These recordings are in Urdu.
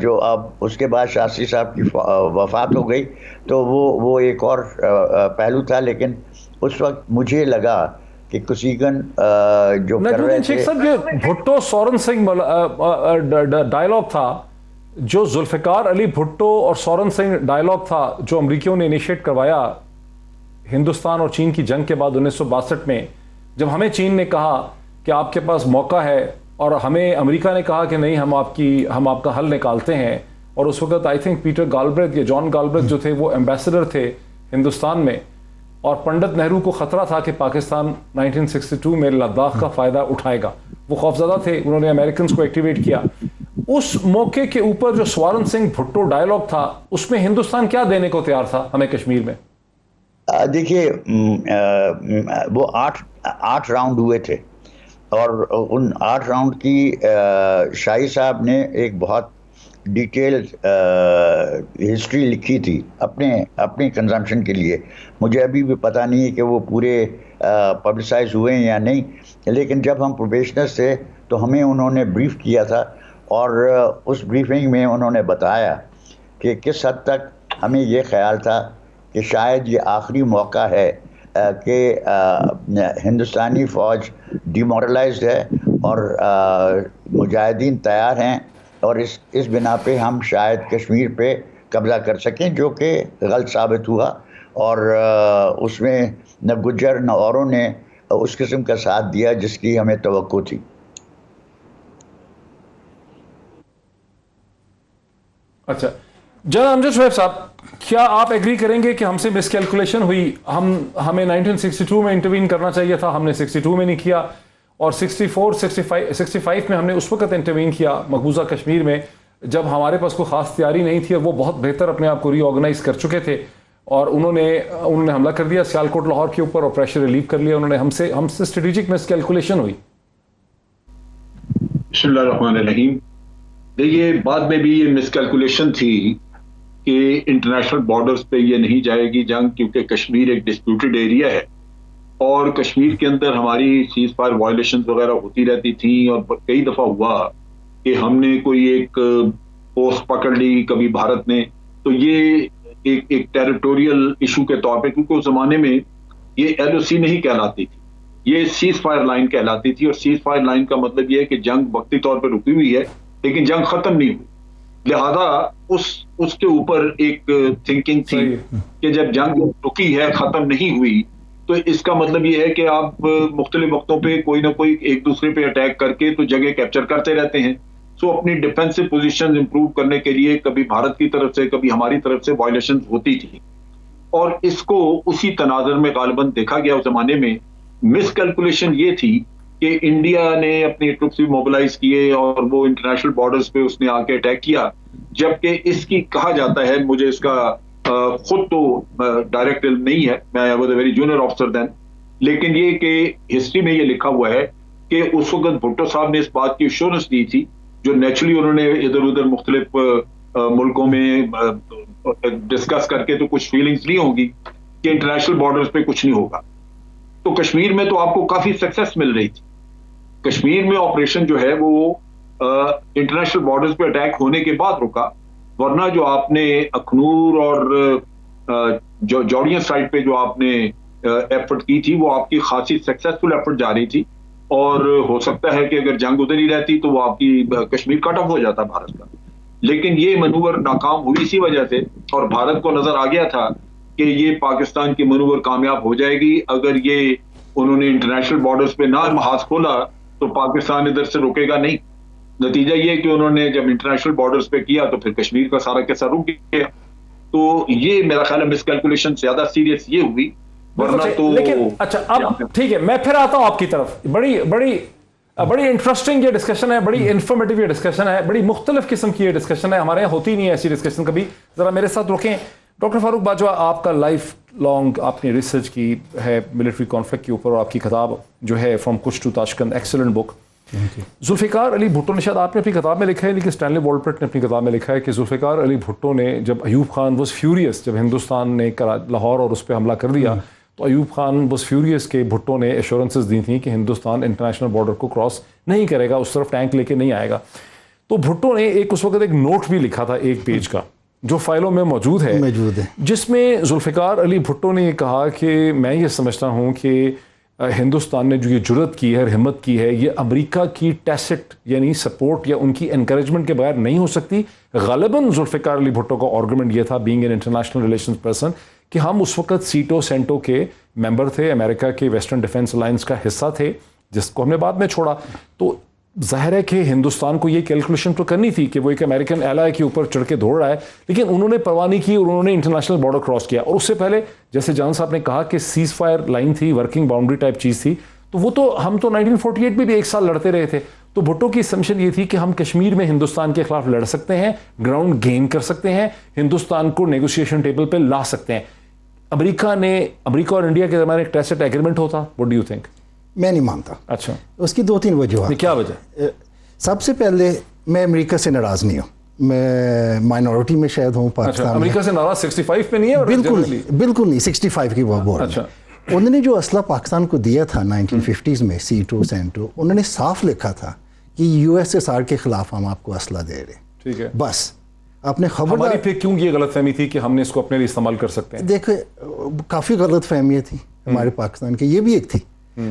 جو اب اس کے بعد شاستری صاحب کی وفات ہو گئی تو وہ ایک اور پہلو تھا، لیکن اس وقت مجھے لگا کہ کسیگن جو کر رہے تھے. شیخ صاحب یہ بھٹو سورن سنگھ ڈائلاگ تھا، جو ذوالفقار علی بھٹو اور سورن سنگھ ڈائلاگ تھا جو امریکیوں نے انیشیٹ کروایا ہندوستان اور چین کی جنگ کے بعد 1962 میں، جب ہمیں چین نے کہا کہ آپ کے پاس موقع ہے اور ہمیں امریکہ نے کہا کہ نہیں ہم آپ کا حل نکالتے ہیں. اور اس وقت آئی تھنک پیٹر گالبریتھ یا جان گالبریتھ جو تھے وہ ایمبیسڈر تھے ہندوستان میں، اور پنڈت نہرو کو خطرہ تھا کہ پاکستان 1962 میں لداخ کا فائدہ اٹھائے گا. وہ خوفزدہ تھے، انہوں نے امریکنز کو ایکٹیویٹ کیا. اس موقع کے اوپر جو سورن سنگھ بھٹو ڈائلاگ تھا، اس میں ہندوستان کیا دینے کو تیار تھا ہمیں کشمیر میں؟ دیکھیے وہ 8 راؤنڈ ہوئے تھے، اور ان 8 راؤنڈ کی شاہی صاحب نے ایک بہت ڈیٹیل ہسٹری لکھی تھی اپنے کنزمپشن کے لیے. مجھے ابھی بھی پتہ نہیں ہے کہ وہ پورے پبلسائز ہوئے ہیں یا نہیں، لیکن جب ہم پروبیشنرز تھے تو ہمیں انہوں نے بریف کیا تھا، اور اس بریفنگ میں انہوں نے بتایا کہ کس حد تک ہمیں یہ خیال تھا کہ شاید یہ آخری موقع ہے کہ ہندوستانی فوج ڈیمورلائزڈ ہے اور مجاہدین تیار ہیں، اور اس بنا پہ ہم شاید کشمیر پہ قبضہ کر سکیں، جو کہ غلط ثابت ہوا. اور اس میں نہ گجر نہ اوروں نے اس قسم کا ساتھ دیا جس کی ہمیں توقع تھی. اچھا جنرل امجد شعیب صاحب، کیا آپ ایگری کریں گے کہ ہم سے مس کیلکولیشن ہوئی؟ ہمیں 1962 میں انٹروین کرنا چاہیے تھا، ہم نے 62 میں نہیں کیا، اور 65 میں ہم نے اس وقت انٹروین کیا مقبوضہ کشمیر میں جب ہمارے پاس کوئی خاص تیاری نہیں تھی، اور وہ بہت بہتر اپنے آپ کو ری آرگنائز کر چکے تھے، اور انہوں نے حملہ کر دیا سیالکوٹ لاہور کے اوپر اور پریشر ریلیو کر لیا. انہوں نے ہم سے اسٹریٹجک مس کیلکولیشن ہوئی. بسم اللہ الرحمن الرحیم. دیکھیے بعد میں بھی یہ مس کیلکولیشن تھی کہ انٹرنیشنل بارڈرز پہ یہ نہیں جائے گی جنگ، کیونکہ کشمیر ایک ڈسپیوٹڈ ایریا ہے، اور کشمیر کے اندر ہماری سیز فائر وائلیشنز وغیرہ ہوتی رہتی تھیں، اور کئی دفعہ ہوا کہ ہم نے کوئی ایک پوسٹ پکڑ لی کبھی بھارت نے، تو یہ ایک ٹیریٹوریل ایشو کے طور پہ، کیونکہ اس زمانے میں یہ LOC نہیں کہلاتی تھی، یہ سیز فائر لائن کہلاتی تھی. اور سیز فائر لائن کا مطلب یہ ہے کہ جنگ وقتی طور پہ رکی ہوئی ہے لیکن جنگ ختم نہیں ہوئی. لہذا اس کے اوپر ایک تھنکنگ تھی کہ جب جنگ رکی ہے، ختم نہیں ہوئی، تو اس کا مطلب یہ ہے کہ آپ مختلف وقتوں پہ کوئی نہ کوئی ایک دوسرے پہ اٹیک کر کے تو جگہ کیپچر کرتے رہتے ہیں. سو اپنی ڈیفینسو پوزیشن امپروو کرنے کے لیے کبھی بھارت کی طرف سے کبھی ہماری طرف سے وائلیشن ہوتی تھی، اور اس کو اسی تناظر میں غالباً دیکھا گیا. اس زمانے میں مس کیلکولیشن یہ تھی کہ انڈیا نے اپنی ٹروپس بھی موبلائز کیے اور وہ انٹرنیشنل بارڈرز پہ اس نے آ کے اٹیک کیا، جبکہ اس کی کہا جاتا ہے، مجھے اس کا خود تو ڈائریکٹ علم نہیں ہے، میں was a very junior officer then, لیکن یہ کہ ہسٹری میں یہ لکھا ہوا ہے کہ اس وقت بھٹو صاحب نے اس بات کی ایشورنس دی تھی، جو نیچرلی انہوں نے ادھر ادھر مختلف ملکوں میں ڈسکس کر کے تو کچھ فیلنگز نہیں ہوگی کہ انٹرنیشنل بارڈرز پہ کچھ نہیں ہوگا. تو کشمیر میں تو آپ کو کافی سکسیس مل رہی تھی. کشمیر میں آپریشن جو ہے وہ انٹرنیشنل بارڈرز پہ اٹیک ہونے کے بعد رکا، ورنہ جو آپ نے اخنور اور جوڑیاں سائٹ پہ جو آپ نے ایفرٹ کی تھی وہ آپ کی خاصی سکسیسفل ایفرٹ جا رہی تھی، اور ہو سکتا ہے کہ اگر جنگ ادھر ہی رہتی تو وہ آپ کی کشمیر کٹ آف ہو جاتا بھارت کا. لیکن یہ منور ناکام ہوئی اسی وجہ سے، اور بھارت کو نظر آ گیا تھا کہ یہ پاکستان کی منور کامیاب ہو جائے گی، اگر یہ انہوں نے انٹرنیشنل بارڈرز پہ نہ محاذ کھولا تو پاکستان ادھر سے رکے گا نہیں. نتیجہ یہ کہ انہوں نے جب انٹرنیشنل بارڈرز پہ کیا تو پھر کشمیر کا سارا کیسا رک گیا. تو یہ میرا خیال ہے مس کیلکولیشن زیادہ سیریس یہ ہوئی، ورنہ تو لیکن اچھا اب ٹھیک ہے، میں پھر آتا ہوں آپ کی طرف. بڑی انٹرسٹنگ یہ ڈسکشن ہے، بڑی انفارمیٹیو یہ ڈسکشن ہے، بڑی مختلف قسم کی یہ ڈسکشن ہے. ہمارے یہاں ہوتی نہیں ہے ایسی ڈسکشن کبھی. ذرا میرے ساتھ رکیں. ڈاکٹر فاروق باجوہ، آپ کا لائف لانگ آپ نے ریسرچ کی ہے ملٹری کانفلکٹ کے اوپر، اور آپ کی کتاب جو ہے فرام کچھ ٹو تاشقند، ایکسلنٹ بک. ذوالفقار علی بھٹو نے، شاید آپ نے اپنی کتاب میں لکھا ہے لیکن اسٹینلی والپرٹ نے اپنی کتاب میں لکھا ہے کہ ذوالفقار علی بھٹو نے جب ایوب خان واز فیوریس، جب ہندوستان نے لاہور اور اس پہ حملہ کر دیا تو ایوب خان واز فیوریس کہ بھٹو نے ایشورنسز دی تھیں کہ ہندوستان انٹرنیشنل بارڈر کو کراس نہیں کرے گا، اس طرف ٹینک لے کے نہیں آئے گا. تو بھٹو نے ایک اس وقت ایک نوٹ بھی لکھا تھا 1 پیج کا جو فائلوں میں موجود ہے جس میں ذوالفقار علی بھٹو نے یہ کہا کہ میں یہ سمجھتا ہوں کہ ہندوستان نے جو یہ جرت کی ہے اور ہمت کی ہے یہ امریکہ کی ٹیسٹ یعنی سپورٹ یا ان کی انکریجمنٹ کے بغیر نہیں ہو سکتی. غالباً ذوالفقار علی بھٹو کا آرگومنٹ یہ تھا being an international relations person کہ ہم اس وقت سیٹو سینٹو کے ممبر تھے, امریکہ کے ویسٹرن ڈیفنس الائنس کا حصہ تھے جس کو ہم نے بعد میں چھوڑا. تو ظاہر ہے کہ ہندوستان کو یہ کیلکولیشن تو کرنی تھی کہ وہ ایک امریکن ایلائی کے اوپر چڑھ کے دوڑ رہا ہے, لیکن انہوں نے پرواہ نہیں کی اور انہوں نے انٹرنیشنل بارڈر کراس کیا. اور اس سے پہلے جیسے جان صاحب نے کہا کہ سیز فائر لائن تھی, ورکنگ باؤنڈری ٹائپ چیز تھی, تو وہ تو ہم تو 1948 میں بھی 1 سال لڑتے رہے تھے. تو بھٹو کی اسمپشن یہ تھی کہ ہم کشمیر میں ہندوستان کے خلاف لڑ سکتے ہیں, گراؤنڈ گین کر سکتے ہیں, ہندوستان کو نیگوشیشن ٹیبل پہ لا سکتے ہیں. امریکہ اور انڈیا کے درمیان ایک ٹیسٹ ایگریمنٹ ہوتا, وٹ ڈو یو تھنک؟ میں نہیں مانتا. اچھا, اس کی 2-3 وجوہات. کیا وجہ؟ سب سے پہلے میں امریکہ سے ناراض نہیں ہوں, میں مائنورٹی میں شاید ہوں پاکستان. امریکہ سے ناراض 65 پہ نہیں ہے؟ بالکل نہیں, 65 کی وہ بول رہے ہیں. انہوں نے جو اسلحہ پاکستان کو دیا تھا 1950s میں, سیٹو سینٹو, انہوں نے صاف لکھا تھا کہ USSR کے خلاف ہم آپ کو اسلحہ دے رہے. ٹھیک ہے, بس آپ نے خبردار. ہماری پہ کیوں یہ غلط فہمی تھی کہ ہم نے اس کو اپنے لیے استعمال کر سکتے ہیں؟ دیکھیں کافی غلط فہمیاں تھیں ہمارے پاکستان کی, یہ بھی ایک تھی.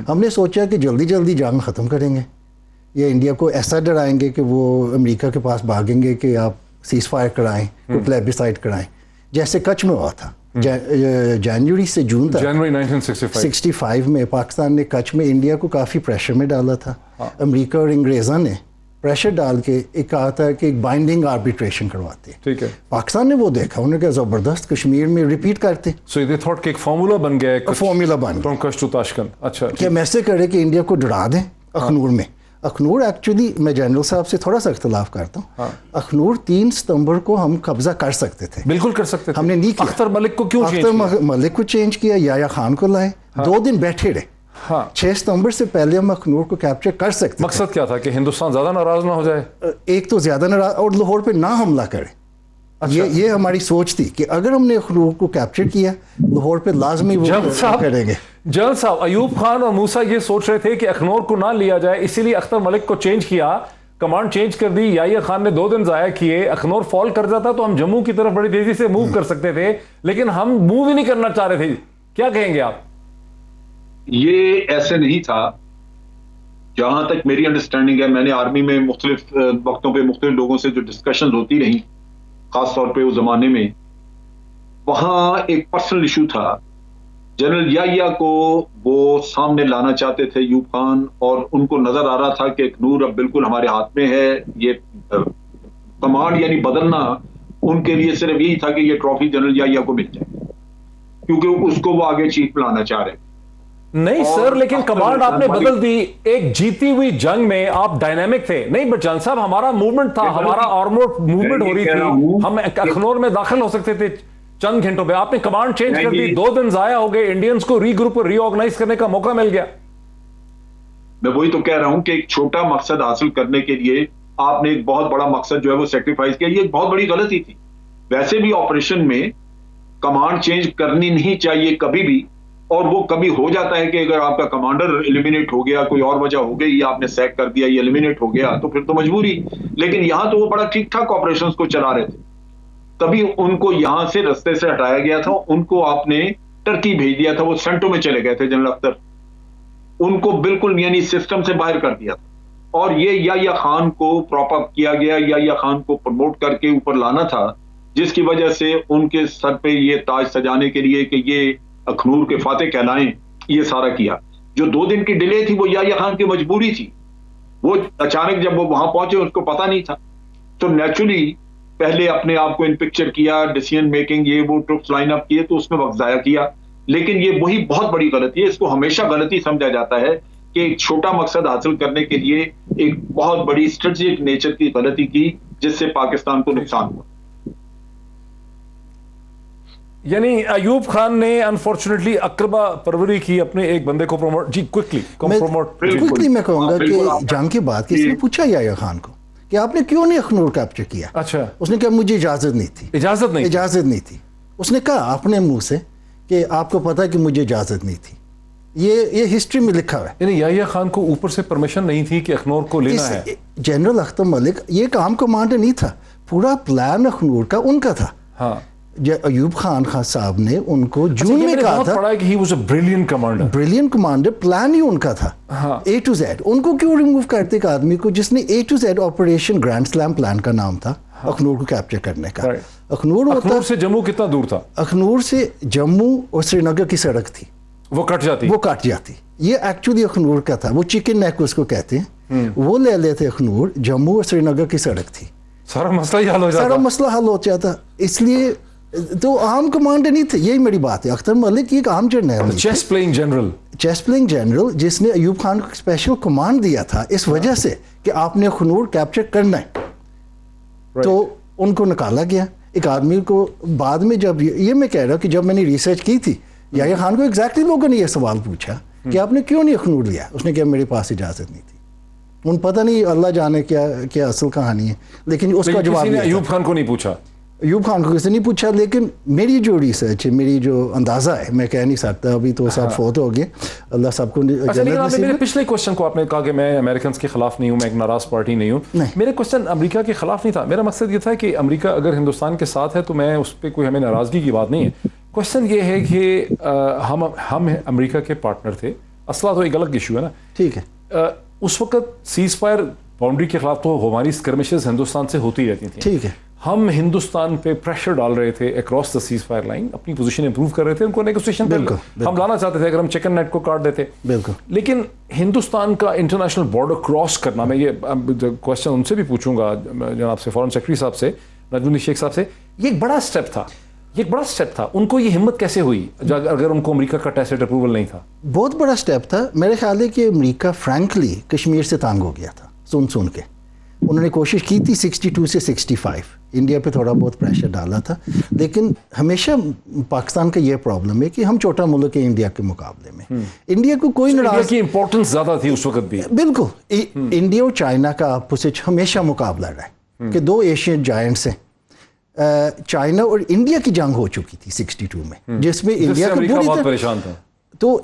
ہم نے سوچا کہ جلدی جلدی جنگ ختم کریں گے یا انڈیا کو ایسا ڈرائیں گے کہ وہ امریکہ کے پاس بھاگیں گے کہ آپ سیز فائر کرائیں, پلیبیسائٹ کرائیں, جیسے کچھ میں ہوا تھا. جنوری سے جون تک, جنوری 1965 میں پاکستان نے کچھ میں انڈیا کو کافی پریشر میں ڈالا تھا. امریکہ اور انگریزوں نے پریشر ڈال کے ایک کہا تھا کہ ایک بائنڈنگ آربیٹریشن کرواتے. ٹھیک ہے, پاکستان نے وہ دیکھا, انہوں نے کہا زبردست کشمیر میں ریپیٹ کرتے. سو دے تھاٹ کہ ایک فارمولا بن گیا ہے, فارمولا بن گیا فرام کچھ ٹو تاشقند. اچھا, کہ ہم ایسے کرے کہ انڈیا کو ڈرا دیں اخنور میں. اخنور ایکچولی میں جنرل صاحب سے تھوڑا سا اختلاف کرتا ہوں. اخنور 3 ستمبر کو ہم قبضہ کر سکتے تھے. بالکل کر سکتے تھے. ہم نے نہیں کیا. اختر ملک کو کیوں چینج کیا؟ اختر ملک کو چینج کیا, یحییٰ خان کو لائے, 2 دن بیٹھے رہے. 6 ستمبر سے پہلے ہم اخنور کو کیپچر کر سکتے. مقصد کیا تھا کہ ہندوستان زیادہ ناراض نہ ہو جائے, ایک تو زیادہ ناراض, اور لاہور پہ نہ حملہ کرے. یہ ہماری سوچ تھی کہ اگر ہم نے اخنور کو کیپچر کیا لاہور پہ لازمی وہ کریں گے. جنرل صاحب, ایوب خان اور موسیٰ یہ سوچ رہے تھے کہ اخنور کو نہ لیا جائے, اسی لیے اختر ملک کو چینج کیا, کمانڈ چینج کر دی. یحییٰ خان نے 2 دن ضائع کیے, اخنور فال کر جاتا تو ہم جموں کی طرف بڑی تیزی سے موو کر سکتے تھے, لیکن ہم موو ہی نہیں کرنا چاہ رہے تھے. کیا کہیں گے آپ؟ یہ ایسے نہیں تھا. جہاں تک میری انڈرسٹینڈنگ ہے, میں نے آرمی میں مختلف وقتوں پہ مختلف لوگوں سے جو ڈسکشن ہوتی رہی, خاص طور پہ اس زمانے میں, وہاں ایک پرسنل ایشو تھا. جنرل یحییٰ کو وہ سامنے لانا چاہتے تھے ایوب خان, اور ان کو نظر آ رہا تھا کہ اخنور اب بالکل ہمارے ہاتھ میں ہے. یہ کمانڈ یعنی بدلنا ان کے لیے صرف یہی تھا کہ یہ ٹرافی جنرل یحییٰ کو مل جائے, کیونکہ اس کو وہ آگے چیف بنانا چاہ رہے. نہیں سر, لیکن کمانڈ آپ نے بدل دی. ایک جیتی ہوئی جنگ میں آپ ڈائنامک تھے. نہیں بٹ جان صاحب, ہمارا موومنٹ تھا, ہمارا آرمورڈ موومنٹ ہو رہی تھی, ہم اخنور میں داخل ہو سکتے تھے چند گھنٹوں پہ. آپ نے کمانڈ چینج کر دی, 2 دن ضائع ہو گئے, انڈینز کو ری گروپ اور ری آرگنائز کرنے کا موقع مل گیا. میں وہی تو کہہ رہا ہوں کہ ایک چھوٹا مقصد حاصل کرنے کے لیے آپ نے ایک بہت بڑا مقصد جو ہے وہ سیکریفائز کیا. یہ ایک بہت بڑی غلطی تھی. ویسے بھی آپریشن میں کمانڈ چینج کرنی نہیں چاہیے کبھی بھی, اور وہ کبھی ہو جاتا ہے کہ اگر آپ کا کمانڈر ایلیمینیٹ ہو گیا, کوئی اور وجہ ہو گئی, یا آپ نے سیک کر دیا, یا ایلیمینیٹ ہو گیا, تو پھر تو مجبوری. لیکن یہاں تو وہ بڑا ٹھیک ٹھاک آپریشنز کو چلا رہے تھے. کبھی ان کو یہاں سے رستے سے ہٹایا گیا تھا, ان کو آپ نے ٹرکی بھیج دیا تھا, وہ سینٹو میں چلے گئے تھے جنرل اختر, ان کو بالکل یعنی سسٹم سے باہر کر دیا تھا. اور یہ یحییٰ خان کو پراپ اپ کیا گیا, یحییٰ خان کو پروموٹ کر کے اوپر لانا تھا, جس کی وجہ سے ان کے سر پہ یہ تاج سجانے کے لیے کہ یہ اخنور کے فاتح کہلائیں, یہ سارا کیا. جو 2 دن کی ڈیلے تھی وہ یحییٰ خان کی مجبوری تھی. وہ اچانک جب وہ وہاں پہنچے اس کو پتا نہیں تھا, تو نیچرلی پہلے اپنے آپ کو ان پکچر کیا, ڈیسیژن میکنگ, یہ وہ ٹروپس لائن اپ کیے, تو اس میں وقت ضائع کیا. لیکن یہ وہی بہت بڑی غلطی ہے. اس کو ہمیشہ غلطی سمجھا جاتا ہے کہ ایک چھوٹا مقصد حاصل کرنے کے لیے ایک بہت بڑی اسٹریٹجک نیچر کی غلطی کی, جس سے پاکستان کو نقصان ہوا. یعنی ایوب خان نے انفارچونیٹلی اقربا پروری کی اپنے ایک بندے کو پروموٹ. جی کوئکلی میں کہوں گا کہ جنگ کے بعد کسی نے پوچھا یحییٰ خان کو کہ آپ نے کیوں نہیں اخنور کیپچر کیا. اچھا, اس نے کہا مجھے اجازت نہیں تھی. اجازت نہیں تھی. اس نے کہا اپنے منہ سے کہ آپ کو پتا کہ مجھے اجازت نہیں تھی. یہ ہسٹری میں لکھا ہوا ہے. یعنی یحییٰ خان کو اوپر سے پرمیشن نہیں تھی کہ اخنور کو لینا ہے. جنرل اختر ملک یہ ایک عام کمانڈر نہیں تھا, پورا پلان اخنور کا ان کا تھا. ہاں, ایوب خان صاحب نے ان کو جون میں کہا تھا پڑھا کہ he was a brilliant commander. Brilliant commander, plan ہی ان کا تھا اے ٹو زیڈ. ان کو کیوں ریموو کرتے ایک آدمی کو جس نے اے ٹو زیڈ آپریشن گرینڈ سلام پلان کا نام تھا اخنور کو کیپچر کرنے کا. اخنور سے جموں کتنا دور تھا؟ اخنور سے جموں اور سری نگر کی سڑک تھی, وہ کٹ جاتی. یہ ایکچولی اخنور کا تھا, وہ چکن نیک اس کو کہتے ہیں. وہ لے لیتے اخنور, جموں اور سری نگر کی سڑک تھی, سارا مسئلہ حل ہو جاتا. اس لیے تو عام کمانڈر نہیں تھے. یہی میری بات ہے. اختر ملک ایک عام جنرل, چیس پلینگ جنرل جس نے ایوب خان کو اسپیشل کمانڈ دیا تھا اس وجہ سے کہ آپ نے اخنور کیپچر کرنا ہے. تو ان کو نکالا گیا ایک آدمی کو. بعد میں جب یہ میں کہہ رہا ہوں کہ جب میں نے ریسرچ کی تھی, یحییٰ خان کو ایگزیکٹلی لوگوں نے یہ سوال پوچھا کہ آپ نے کیوں نہیں اخنور لیا. اس نے کہا میرے پاس اجازت نہیں تھی. ان پتہ نہیں اللہ جانے کیا اصل کہانی ہے, لیکن اس کا جواب ایوب خان کو نہیں پوچھا. ایوب خان کو کسی نہیں پوچھا. لیکن میری جو ریسرچ ہے, میری جو اندازہ ہے, میں کہہ نہیں سکتا, ابھی تو سب فوت ہو گئے, اللہ سب کو جنت نصیب. میرے پچھلے کوشچن کو آپ نے کہا کہ میں امریکنز کے خلاف نہیں ہوں, میں ایک ناراض پارٹی نہیں ہوں. میرے کوشچن امریکہ کے خلاف نہیں تھا. میرا مقصد یہ تھا کہ امریکہ اگر ہندوستان کے ساتھ ہے تو میں اس پہ کوئی ہمیں ناراضگی کی بات نہیں ہے. کوشچن یہ ہے کہ ہم امریکہ کے پارٹنر تھے. اسلحہ تو ایک الگ ایشو ہے نا. ٹھیک ہے. اس وقت سیز فائر باؤنڈری کے خلاف تو ہماری اسکرمشز ہندوستان سے ہوتی رہتی تھیں. ٹھیک ہے. ہم ہندوستان پہ پریشر ڈال رہے تھے across the cease fire line, اپنی پوزیشن امپروو کر رہے تھے, ان کو نیگوسیشن پہ ہم لانا چاہتے تھے اگر ہم چکن نیٹ کو کاٹ دیتے. بالکل. لیکن ہندوستان کا انٹرنیشنل بارڈر کراس کرنا, میں یہ کوشچن ان سے بھی پوچھوں گا جناب سے, فارن سیکرٹری صاحب سے, نجم الدین شیخ صاحب سے, یہ ایک بڑا اسٹیپ تھا. ان کو یہ ہمت کیسے ہوئی اگر ان کو امریکہ کا ٹیسٹ اپروول نہیں تھا؟ بہت بڑا اسٹیپ تھا. میرے خیال ہے کہ امریکہ فرینکلی کشمیر سے تانگ ہو گیا تھا سن کے. انہوں نے کوشش کی تھی 62 سے 65, انڈیا پہ تھوڑا بہت پریشر ڈالا تھا. لیکن ہمیشہ پاکستان کا یہ پرابلم ہے کہ ہم چھوٹا ملک ہے انڈیا کے مقابلے میں. انڈیا کو کوئی ناراض کی امپورٹنس زیادہ تھی اس وقت بھی. بالکل. انڈیا اور چائنا کا آپس ہمیشہ مقابلہ رہا ہے کہ دو ایشین جائنٹس ہیں. چائنا اور انڈیا کی جنگ ہو چکی تھی 62 میں, جس میں انڈیا کا بہت پریشان تھا. تو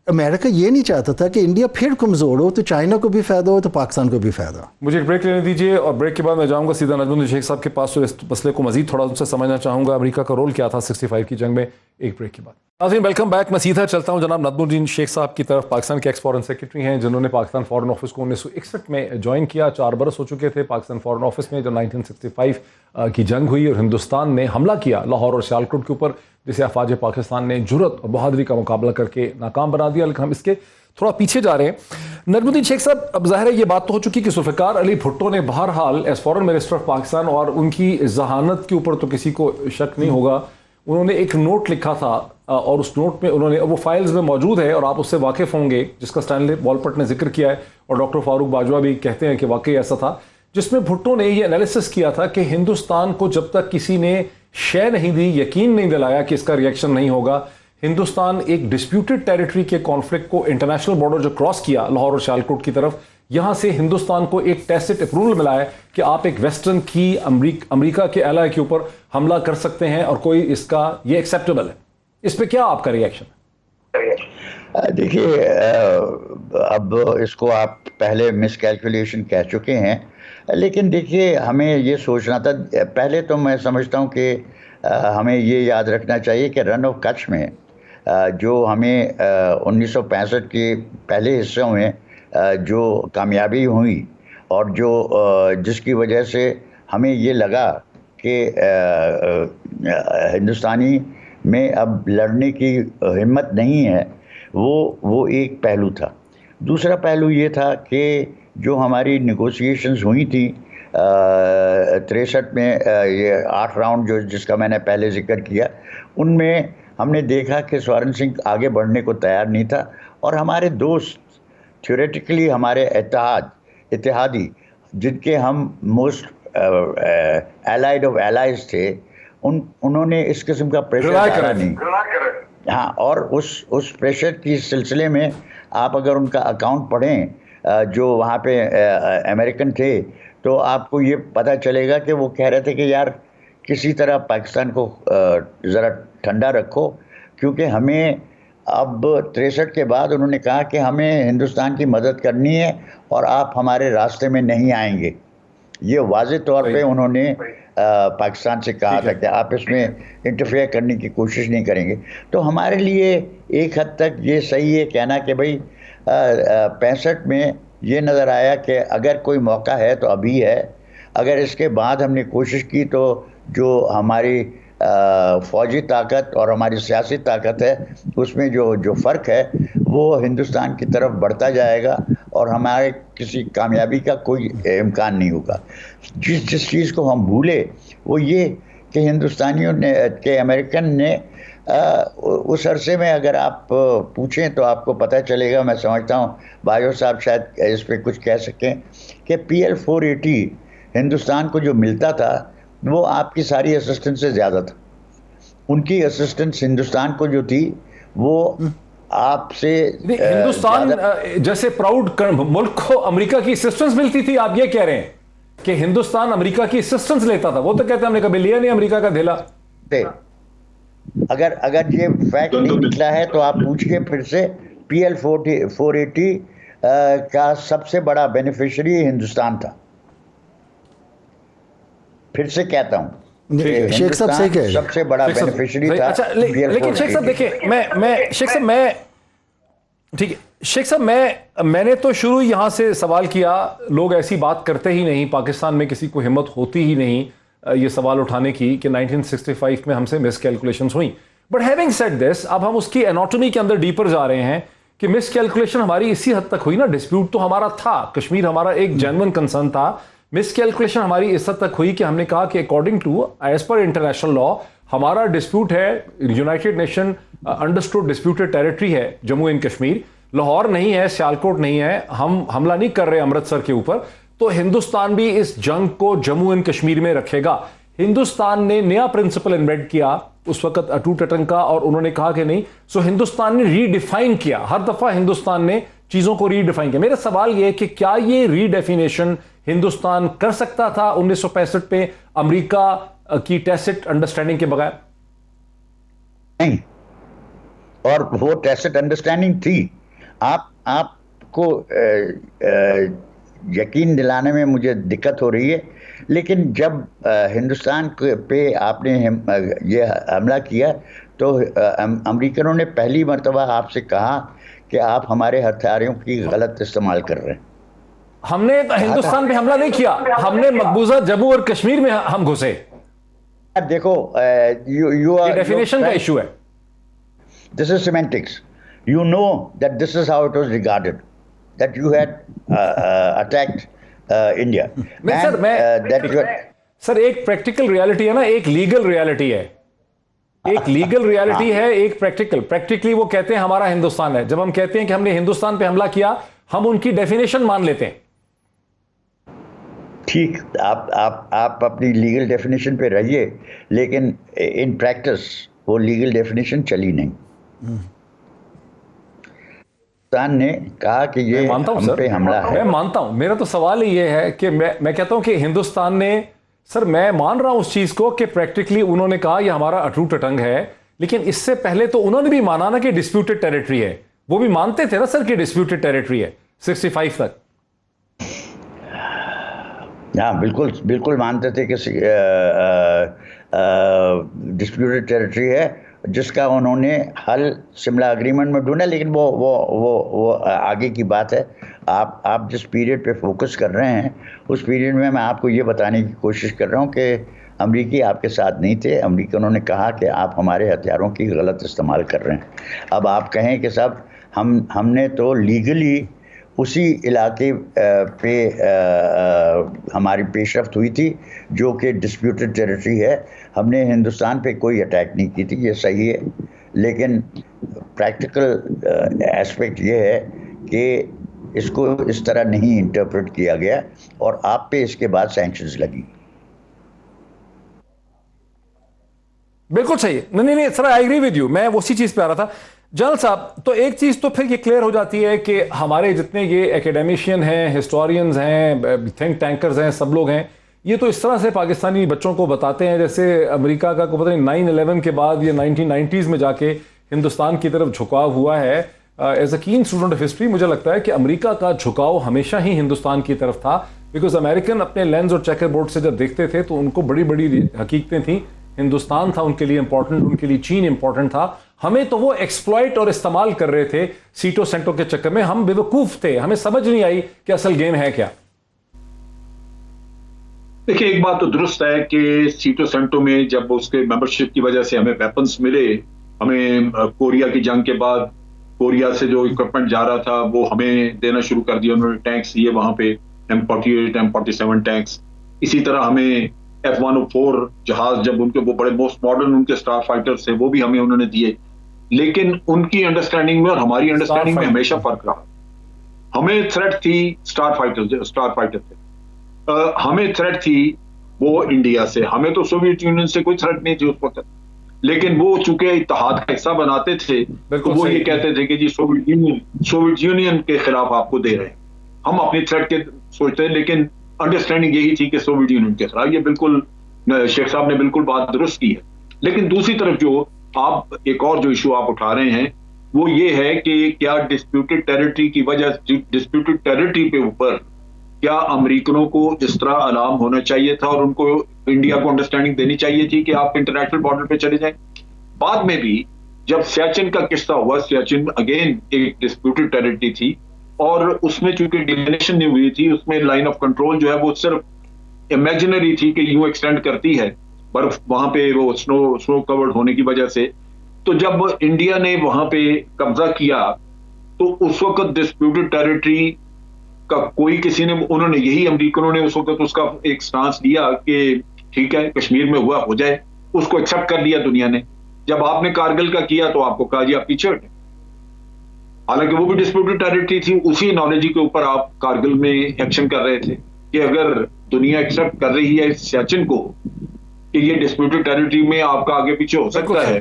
امریکہ یہ نہیں چاہتا تھا کہ انڈیا پھر کمزور ہو تو چائنا کو بھی فائدہ ہو تو پاکستان کو بھی فائدہ ہو. مجھے ایک بریک لینے دیجیے, اور بریک کے بعد میں جاؤں گا سیدھا نجم الدین شیخ صاحب کے پاس, تو اس مسئلے کو مزید تھوڑا ان سے سمجھنا چاہوں گا. امریکہ کا رول کیا تھا 65 کی جنگ میں, ایک بریک کے بعد. ناظرین ویلکم بیک. میں سیدھا چلتا ہوں جناب نجم الدین شیخ صاحب کی طرف. پاکستان کے ایکس فارن سیکرٹری ہیں جنہوں نے پاکستان فارن آفس کو 1961 میں جوائن کیا. 4 برس ہو چکے تھے پاکستان فارن آفس میں جب 1965 کی جنگ ہوئی اور ہندوستان نے حملہ کیا لاہور اور سیالکوٹ کے اوپر, جسے افواج پاکستان نے جرأت اور بہادری کا مقابلہ کر کے ناکام بنا دیا. لیکن ہم اس کے تھوڑا پیچھے جا رہے ہیں. نجم الدین شیخ صاحب, اب ظاہر ہے یہ بات تو ہو چکی کہ ذوالفقار علی بھٹو نے بہرحال as foreign minister of Pakistan, اور ان کی ذہانت کے اوپر تو کسی کو شک نہیں ہوگا, انہوں نے ایک نوٹ لکھا تھا, اور اس نوٹ میں انہوں نے, وہ فائلز میں موجود ہے اور آپ اس سے واقف ہوں گے, جس کا اسٹینلے والپٹ نے ذکر کیا ہے اور ڈاکٹر فاروق باجوہ بھی کہتے ہیں کہ واقعی ایسا تھا, جس میں بھٹو نے یہ انالیسس کیا تھا کہ ہندوستان کو جب تک کسی نے شے نہیں دی, یقین نہیں دلایا کہ اس کا ریئیکشن نہیں ہوگا, ہندوستان ایک ڈسپیوٹڈ ٹیریٹری کے کانفلکٹ کو, انٹرنیشنل بارڈر جو کراس کیا لاہور اور سیالکوٹ کی طرف, یہاں سے ہندوستان کو ایک ٹیسٹ اپروول ملا ہے کہ آپ ایک ویسٹرن کی امریکہ کے ایلائی کے اوپر حملہ کر سکتے ہیں اور کوئی اس کا یہ ایکسیپٹیبل ہے. اس پہ کیا آپ کا ریئیکشن ہے؟ دیکھیے, اب اس کو آپ پہلے مس کیلکولیشن کہہ چکے ہیں, لیکن دیکھیے ہمیں یہ سوچنا تھا پہلے. تو میں سمجھتا ہوں کہ ہمیں یہ یاد رکھنا چاہیے کہ رن آف کچھ میں جو ہمیں 1965 کے پہلے حصوں میں جو کامیابی ہوئی, اور جو جس کی وجہ سے ہمیں یہ لگا کہ ہندوستانی میں اب لڑنے کی ہمت نہیں ہے, وہ ایک پہلو تھا. دوسرا پہلو یہ تھا کہ جو ہماری نیگوسیشنز ہوئی تھیں 63 میں, یہ 8 راؤنڈ جس کا میں نے پہلے ذکر کیا, ان میں ہم نے دیکھا کہ سوارن سنگھ آگے بڑھنے کو تیار نہیں تھا, اور ہمارے دوست تھیوریٹیکلی ہمارے اتحادی جن کے ہم موسٹ ایلائڈ آف ایلائز تھے, انہوں نے اس قسم کا پریشر ڈالا نہیں. ہاں, اور اس پریشر کی سلسلے میں آپ اگر ان کا اکاؤنٹ پڑھیں جو وہاں پہ امریکن تھے, تو آپ کو یہ پتہ چلے گا کہ وہ کہہ رہے تھے کہ یار کسی طرح پاکستان کو ذرا ٹھنڈا رکھو, کیونکہ ہمیں اب 63 کے بعد انہوں نے کہا کہ ہمیں ہندوستان کی مدد کرنی ہے اور آپ ہمارے راستے میں نہیں آئیں گے. یہ واضح طور پہ انہوں نے پاکستان سے کہا تھا کہ آپ اس میں انٹرفیئر کرنے کی کوشش نہیں کریں گے. تو ہمارے لیے ایک حد تک یہ صحیح ہے کہنا کہ بھائی 65 میں یہ نظر آیا کہ اگر کوئی موقع ہے تو ابھی ہے. اگر اس کے بعد ہم نے کوشش کی تو جو ہماری فوجی طاقت اور ہماری سیاسی طاقت ہے اس میں جو فرق ہے وہ ہندوستان کی طرف بڑھتا جائے گا اور ہمارے کسی کامیابی کا کوئی امکان نہیں ہوگا. جس چیز کو ہم بھولے وہ یہ کہ ہندوستانیوں نے کہ امریکن نے اس عرصے میں اگر آپ پوچھیں تو آپ کو پتہ چلے گا, میں سمجھتا ہوں بھائیو صاحب شاید اس پہ کچھ کہہ سکیں, کہ PL-480 ہندوستان کو جو ملتا تھا وہ آپ کی ساری اسسٹنس سے زیادہ تھا. ان کی اسسٹنس ہندوستان کو جو تھی وہ آپ سے ہندوستان جیسے پراؤڈ ملک کو امریکہ کی اسسٹنس ملتی تھی. آپ یہ کہہ رہے ہیں کہ ہندوستان امریکہ کی اسسٹنس لیتا تھا؟ وہ تو کہتے ہیں ہم نے کبھی لیا نہیں امریکہ کا دھیلا. اگر یہ فیکٹ نہیں نکلا ہے تو آپ پوچھ کے پھر سے PL-480 کا سب سے بڑا بینیفیشری ہندوستان تھا. پھر سے کہتا ہوں شیخ صاحب صحیح کہہ رہے ہیں, سب سے بڑا بینیفیشری تھا. لیکن شیخ صاحب دیکھیں شیخ صاحب میں نے تو شروع یہاں سے سوال کیا, لوگ ایسی بات کرتے ہی نہیں, پاکستان میں کسی کو ہمت ہوتی ہی نہیں یہ سوال اٹھانے کی کہ 1965 میں ہم سے مس کیلکولیشنز ہوئیں. بٹ ہیونگ سیڈ دس, اب ہم اس کی اناٹومی کے اندر ڈیپر جا رہے ہیں کہ مس کیلکولیشن ہماری اسی حد تک ہوئی نا. ڈسپیوٹ تو ہمارا تھا, کشمیر ہمارا ایک جینوئن کنسرن تھا. مس کیلکولیشن ہماری اس حد تک ہوئی کہ ہم نے کہا کہ according to as per international law ہمارا ڈسپیوٹ ہے, United nation understood disputed territory ہے جموں اینڈ کشمیر, لاہور نہیں ہے, سیالکوٹ نہیں ہے, ہم حملہ نہیں کر رہے امرتسر کے اوپر, تو ہندوستان بھی اس جنگ کو جموں اینڈ کشمیر میں رکھے گا. ہندوستان نے نیا پرنسپل انوینٹ کیا اس وقت اٹوٹ اٹنگ کا, اور انہوں نے کہا کہ نہیں. سو ہندوستان نے ری ڈیفائن کیا, ہر دفعہ ہندوستان نے چیزوں کو ری ڈیفائن کیا. میرا سوال یہ ہے کہ کیا یہ ری ڈیفینیشن ہندوستان کر سکتا تھا 1965 پہ امریکہ کی ٹیسٹ انڈرسٹینڈنگ کے بغیر؟ نہیں, اور وہ ٹیسٹ انڈرسٹینڈنگ تھی. آپ کو یقین دلانے میں مجھے دقت ہو رہی ہے, لیکن جب ہندوستان پہ آپ نے یہ حملہ کیا تو امریکنوں نے پہلی مرتبہ آپ سے کہا کہ آپ ہمارے ہتھیاروں کی غلط استعمال کر رہے ہیں. ہم نے ہندوستان پہ حملہ نہیں کیا, ہم نے مقبوضہ جموں اور کشمیر میں ہم گھسے. دیکھو یہ ڈیفینیشن کا ایشو ہے. This is semantics. You know that this is how it was regarded, that you had attacked India. سر ایک پریکٹیکل ریالٹی ہے نا, ایک لیگل ریالٹی ہے, ایک لیگل ریالٹی ہے, ایک پریکٹیکلی وہ کہتے ہیں ہمارا ہندوستان ہے. جب ہم کہتے ہیں کہ ہم نے ہندوستان پہ حملہ کیا, ہم ان کی ڈیفینیشن مان لیتے ہیں. ٹھیک, آپ اپنی لیگل ڈیفینیشن پہ رہیے, لیکن ان پریکٹس وہ لیگل ڈیفینیشن چلی نہیں. ہندوستان نے کہا کہ یہ ہم پہ حملہ ہے. میں مانتا ہوں, میرا تو سوال ہی یہ ہے کہ میں کہتا ہوں کہ ہندوستان نے, سر میں مان رہا ہوں اس چیز کو کہ پریکٹیکلی انہوں نے کہا یہ ہمارا اٹوٹ اٹنگ ہے, لیکن اس سے پہلے تو انہوں نے بھی مانا نا کہ ڈسپیوٹڈ ٹیریٹری ہے. وہ بھی مانتے تھے نا سر کہ ڈسپیوٹڈ ٹیریٹری ہے 65 تک. ہاں بالکل مانتے تھے کہ ڈسپیوٹڈ ٹیریٹری ہے, جس کا انہوں نے حل شملہ اگریمنٹ میں ڈھونڈا. لیکن وہ آگے کی بات ہے. آپ جس پیریڈ پہ فوکس کر رہے ہیں اس پیریڈ میں آپ کو یہ بتانے کی کوشش کر رہا ہوں کہ امریکی آپ کے ساتھ نہیں تھے. انہوں نے کہا کہ آپ ہمارے ہتھیاروں کی غلط استعمال کر رہے ہیں. اب آپ کہیں کہ صاحب ہم نے تو لیگلی اسی علاقے پہ ہماری پیش رفت ہوئی تھی جو کہ ڈسپیوٹڈ ٹیریٹری ہے, ہم نے ہندوستان پہ کوئی اٹیک نہیں کی تھی. یہ صحیح ہے, لیکن پریکٹیکل ایسپیکٹ یہ ہے کہ اس کو اس طرح نہیں انٹرپریٹ کیا گیا اور آپ پہ اس کے بعد سینکشنز لگی. بالکل صحیح. نہیں سر, آئی ایگری ود یو. میں اسی چیز پہ آ رہا تھا. جنرل صاحب, تو ایک چیز تو پھر یہ کلیئر ہو جاتی ہے کہ ہمارے جتنے یہ ایکیڈیمیشین ہیں, ہسٹورینز ہیں, تھنک ٹینکرز ہیں, سب لوگ ہیں, یہ تو اس طرح سے پاکستانی بچوں کو بتاتے ہیں جیسے امریکہ کا کو پتہ نہیں 9/11 کے بعد یہ 1990s میں جا کے ہندوستان کی طرف جھکاؤ ہوا ہے. As a can student of history مجھے لگتا ہے کہ امریکہ کا جھکاؤ ہمیشہ ہی ہندوستان کی طرف تھا, بیکاز امریکن اپنے لینز اور چیکر بورڈ سے جب دیکھتے تھے تو ان کو بڑی بڑی حقیقتیں تھیں. ہندوستان تھا ان کے لیے امپورٹنٹ, ان کے لیے چین امپورٹنٹ تھا. ہمیں تو وہ ایکسپلائٹ اور استعمال کر رہے تھے سیٹوں سینٹوں کے چکر میں. ہم بے وقوف تھے, ہمیں سمجھ نہیں آئی کہ اصل گیم ہے کیا. دیکھیے ایک بات تو درست ہے کہ سیٹو سینٹو میں جب اس کے ممبرشپ کی وجہ سے ہمیں ویپنز ملے, ہمیں کوریا کی جنگ کے بعد کوریا سے جو اکوپمنٹ جا رہا تھا وہ ہمیں دینا شروع کر دیا, انہوں نے ٹینکس دیے وہاں پہ, M48 M47 ٹینکس. اسی طرح ہمیں F-104 جہاز, جب ان کے وہ بڑے موسٹ ماڈرن ان کے اسٹار فائٹرز تھے وہ بھی ہمیں انہوں نے دیے. لیکن ان کی انڈرسٹینڈنگ میں اور ہماری انڈرسٹینڈنگ میں ہمیشہ فرق رہا. ہمیں تھریٹ تھی اسٹار فائٹر تھے, ہمیں تھریٹ تھی وہ انڈیا سے. ہمیں تو سوویت یونین سے کوئی تھریٹ نہیں تھی اس وقت, لیکن وہ چونکہ اتحاد کا حصہ بناتے تھے تو وہ یہ کہتے تھے کہ جی سوویت یونین کے خلاف آپ کو دے رہے ہیں, ہم اپنی تھریٹ کے سوچتے ہیں. لیکن انڈرسٹینڈنگ یہی تھی کہ سوویت یونین کے خلاف. یہ بالکل شیخ صاحب نے بالکل بات درست کی ہے. لیکن دوسری طرف جو آپ ایک اور جو ایشو آپ اٹھا رہے ہیں وہ یہ ہے کہ کیا ڈسپیوٹڈ ٹیریٹری کی وجہ, ڈسپیوٹڈ ٹیریٹری پہ اوپر کیا امریکنوں کو اس طرح الارم ہونا چاہیے تھا اور ان کو انڈیا کو انڈرسٹینڈنگ دینی چاہیے تھی کہ آپ انٹرنیشنل بارڈر پہ چلے جائیں. بعد میں بھی جب سیاچن کا قصہ ہوا, سیاچن اگین ایک ڈسپیوٹڈ ٹیریٹری تھی اور اس میں چونکہ ڈیمینیشن نہیں ہوئی تھی, اس میں لائن آف کنٹرول جو ہے وہ صرف امیجنری تھی کہ یوں ایکسٹینڈ کرتی ہے برف وہاں پہ وہ سنو کورڈ ہونے کی وجہ سے. تو جب انڈیا نے وہاں پہ قبضہ کیا تو اس وقت ڈسپیوٹڈ ٹیریٹری کا کوئی کسی نے, انہوں نے یہی امریکنوں نے اس وقت اس کا ایک سٹانس لیا کہ ٹھیک ہے کشمیر میں ہوا ہو جائے, اس کو ایکسپٹ کر لیا دنیا نے. جب آپ نے کارگل کا کیا تو آپ کو کہا جی آپ پیچھے ہٹیں, حالانکہ وہ بھی ڈسپیوٹڈ ٹیریٹری تھی. اسی نالوجی کے اوپر آپ کارگل میں ایکشن کر رہے تھے کہ اگر دنیا ایکسپٹ کر رہی ہے سیاچن کو کہ یہ ڈسپیوٹڈ ٹیریٹری میں آپ کا آگے پیچھے ہو سکتا ہے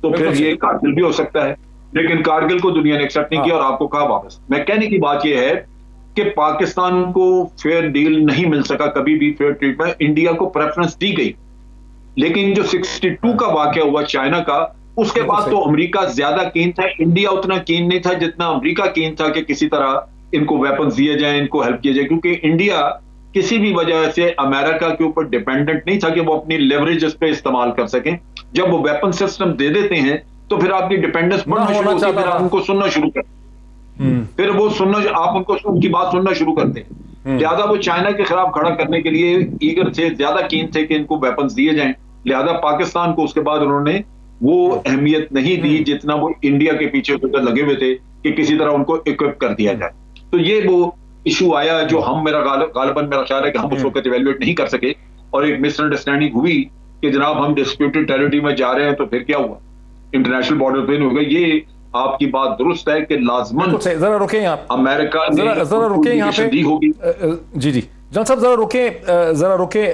تو پھر یہ کارگل بھی ہو سکتا ہے. لیکن کارگل کو دنیا نے ایکسپٹ نہیں کیا اور آپ کو کہا واپس. میں کہنے کی بات یہ ہے کہ پاکستان کو فیئر ڈیل نہیں مل سکا, کبھی بھی فیئر ٹریٹمنٹ. انڈیا کو پریفرنس دی گئی, لیکن جو 62 کا واقعہ ہوا چائنا کا, اس کے بعد تو امریکہ زیادہ کین تھا, انڈیا اتنا کین نہیں تھا جتنا امریکہ کین تھا کہ کسی طرح ان کو ویپنز دیے جائیں, ان کو ہیلپ کیا جائے. کیونکہ انڈیا کسی بھی وجہ سے امریکہ کے اوپر ڈیپینڈنٹ نہیں تھا کہ وہ اپنی لیوریج اس پہ استعمال کر سکیں. جب وہ ویپن سسٹم دے دیتے ہیں تو پھر آپ کی ڈیپینڈنس بڑھنا شروع ہوتی ہے, پھر آپ ان کو سننا شروع کرتے ہیں, پھر وہ سننا, آپ ان کو ان کی بات سننا شروع کرتے ہیں. لہٰذا وہ چائنا کے خلاف کھڑا کرنے کے لیے ایگر تھے, زیادہ کین تھے کہ ان کو ویپنز دیے جائیں. لہٰذا پاکستان کو اس کے بعد انہوں نے وہ اہمیت نہیں دی جتنا وہ انڈیا کے پیچھے لگے ہوئے تھے کہ کسی طرح ان کو اکوپ کر دیا جائے. تو یہ وہ ایشو آیا جو ہم غالباً میرا خیال ہے کہ ہم اس وقت ایویلویٹ نہیں کر سکے, اور ایک مس انڈرسٹینڈنگ ہوئی کہ جناب ہم ڈسپیوٹڈ ٹیریٹری میں جا رہے ہیں تو پھر کیا ہوا, انٹرنیشنل بارڈر پہ نہیں ہوگا. یہ آپ کی بات درست ہے کہ لازماً ذرا رکیں یہاں, امریکہ ذرا رکیں یہاں پہ ہوگی. جی جان صاحب ذرا رکیں.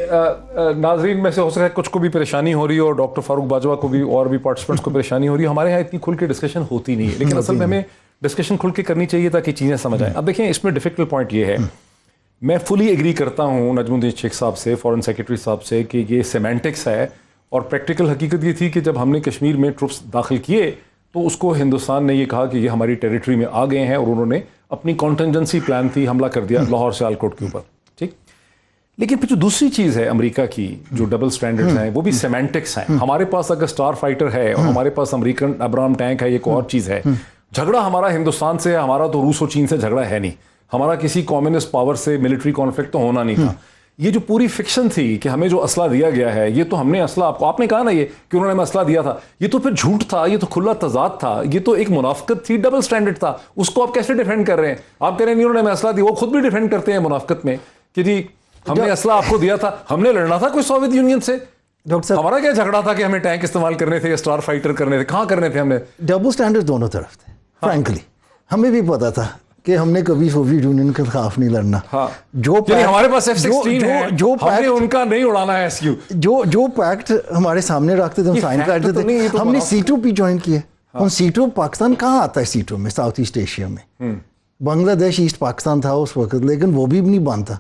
ناظرین میں سے ہو سکتا ہے کچھ کو بھی پریشانی ہو رہی ہو, اور ڈاکٹر فاروق باجوہ کو بھی اور بھی پارٹیسپینٹس کو پریشانی ہو رہی ہے. ہمارے یہاں اتنی کھل کے ڈسکشن ہوتی نہیں ہے, لیکن اصل میں ہمیں ڈسکشن کھل کے کرنی چاہیے تاکہ چیزیں سمجھ آئیں. اب دیکھیں اس میں ڈیفیکلٹ پوائنٹ یہ ہے, میں فلی ایگری کرتا ہوں نجم الدین شیخ صاحب سے, فارن سیکرٹری صاحب سے, کہ یہ سیمینٹکس ہے, اور پریکٹیکل حقیقت یہ تھی کہ جب ہم نے کشمیر میں ٹروپس داخل کیے تو اس کو ہندوستان نے یہ کہا کہ یہ ہماری ٹیریٹری میں آ گئے ہیں, اور انہوں نے اپنی کانٹنجنسی پلان تھی, حملہ کر دیا لاہور سے سیالکوٹ کے اوپر. ٹھیک, لیکن پھر جو دوسری چیز ہے امریکہ کی, جو ڈبل سٹینڈرڈز ہیں, وہ بھی سیمینٹکس ہیں. ہمارے پاس اگر اسٹار فائٹر ہے اور ہمارے پاس امریکن ابرام ٹینک ہے, ایک اور چیز ہے. جھگڑا ہمارا ہندوستان سے, ہمارا تو روس و چین سے جھگڑا ہے نہیں, ہمارا کسی کمیونسٹ پاور سے ملٹری کانفلکٹ تو ہونا نہیں تھا. یہ جو پوری فکشن تھی کہ ہمیں جو اسلحہ دیا گیا ہے, یہ تو ہم نے اسلحہ, آپ نے کہا نا یہ کہ انہوں نے ہمیں اسلحہ دیا تھا, یہ تو پھر جھوٹ تھا, یہ تو کھلا تضاد تھا, یہ تو ایک منافقت تھی, ڈبل سٹینڈرڈ تھا. اس کو آپ کیسے ڈیفینڈ کر رہے ہیں؟ آپ کہہ رہے ہیں انہوں نے ہمیں اسلحہ دی, وہ خود بھی ڈیفینڈ کرتے ہیں منافقت میں کہ جی ہم نے اسلحہ آپ کو دیا تھا, ہم نے لڑنا تھا کوئی سوویت یونین سے. ڈاکٹر صاحب ہمارا کیا جھگڑا تھا کہ ہمیں ٹینک استعمال کرنے تھے یا اسٹار فائٹر کرنے تھے؟ کہاں کرنے تھے ہم نے؟ ڈبل سٹینڈرڈ دونوں طرف تھے. فرینکلی ہمیں بھی پتا تھا کہ ہم نے کبھی سوویت یونین کے خلاف نہیں لڑنا. جو ہمارے پاس F-16 ہے, ہم نے ان کا نہیں اڑانا ہے SU. جو پیکٹ ہمارے سامنے رکھتے تھے ہم سائن کرتے تھے. ہم نے C2P جوائن کیے. اور C2 پاکستان کہاں آتا ہے C2 میں؟ ساؤتھ ایسٹ ایشیا میں. بنگلہ دیش ایسٹ پاکستان تھا اس وقت, لیکن وہ بھی نہیں بنتا.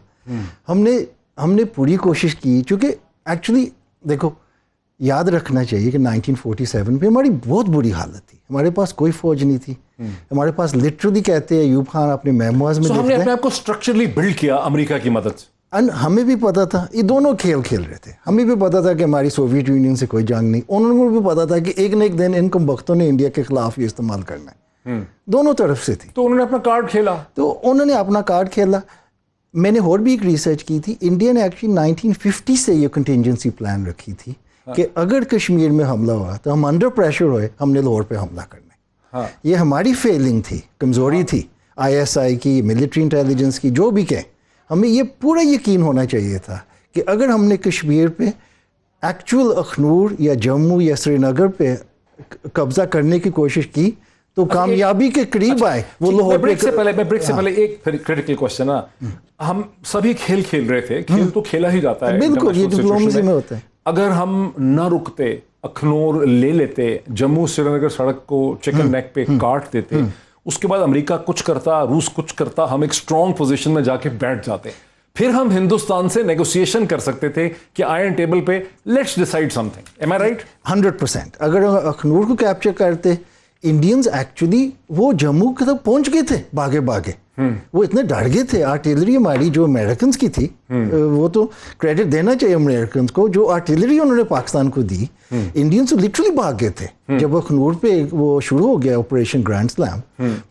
ہم نے پوری کوشش کی, چونکہ ایکچولی دیکھو یاد رکھنا چاہیے کہ 1947 پہ ہماری بہت بری حالت تھی. ہمارے پاس کوئی فوج نہیں تھی. ہمارے پاس لٹرلی کہتے ہیں ایوب خان اپنے میموز میں ہم نے اپنے آپ کو اسٹرکچرلی بلڈ کیا امریکہ کی مدد سے. ہمیں بھی پتا تھا یہ دونوں کھیل کھیل رہے تھے. ہمیں بھی پتا تھا کہ ہماری سوویت یونین سے کوئی جنگ نہیں. انہوں کو بھی پتا تھا کہ ایک نہ ایک دن ان کم بختوں نے انڈیا کے خلاف یہ استعمال کرنا ہے. دونوں طرف سے تھی. تو انہوں نے اپنا کارڈ کھیلا. تو انہوں نے اپنا کارڈ کھیلا. میں نے اور بھی ایک ریسرچ کی تھی. انڈیا نے ایکچولی 1950 سے یہ کنٹینجنسی پلان رکھی تھی کہ اگر کشمیر میں حملہ ہوا تو ہم انڈر پریشر ہوئے ہم نے لاہور پہ حملہ کرنا ہے. یہ ہماری فیلنگ تھی, کمزوری تھی ISI کی, ملٹری انٹیلیجنس کی, جو بھی کہیں. ہمیں یہ پورا یقین ہونا چاہیے تھا کہ اگر ہم نے کشمیر پہ ایکچول اخنور یا جموں یا سری نگر پہ قبضہ کرنے کی کوشش کی تو کامیابی کے قریب آئے. وہ لاہور پہ. بریک سے پہلے ایک کریٹیکل کوشچن ہے. ہم سبھی کھیل کھیل رہے تھے. کھیل تو کھیلا ہی جاتا ہے. بالکل, یہ ڈپلومیسی میں ہوتا ہے. اگر ہم نہ رکتے, اخنور لے لیتے, جموں سری نگر سڑک کو چکن نیک پہ کاٹ دیتے, اس کے بعد امریکہ کچھ کرتا, روس کچھ کرتا, ہم ایک اسٹرانگ پوزیشن میں جا کے بیٹھ جاتے. پھر ہم ہندوستان سے نیگوسیشن کر سکتے تھے کہ آئرن ٹیبل پہ let's decide something. Am I right? 100%. اگر اخنور کو کیپچر کرتے, انڈینز ایکچولی وہ جموں کی طرف پہنچ گئے تھے بھاگے بھاگے. وہ اتنے ڈر گئے تھے. آرٹلری ہماری جو امریکنز کی تھی, وہ تو کریڈٹ دینا چاہیے امریکنز کو, جو آرٹلری انہوں نے پاکستان کو دی. انڈینز لٹرلی بھاگ گئے تھے. جب اخنور پہ وہ شروع ہو گیا آپریشن گرینڈ سلام,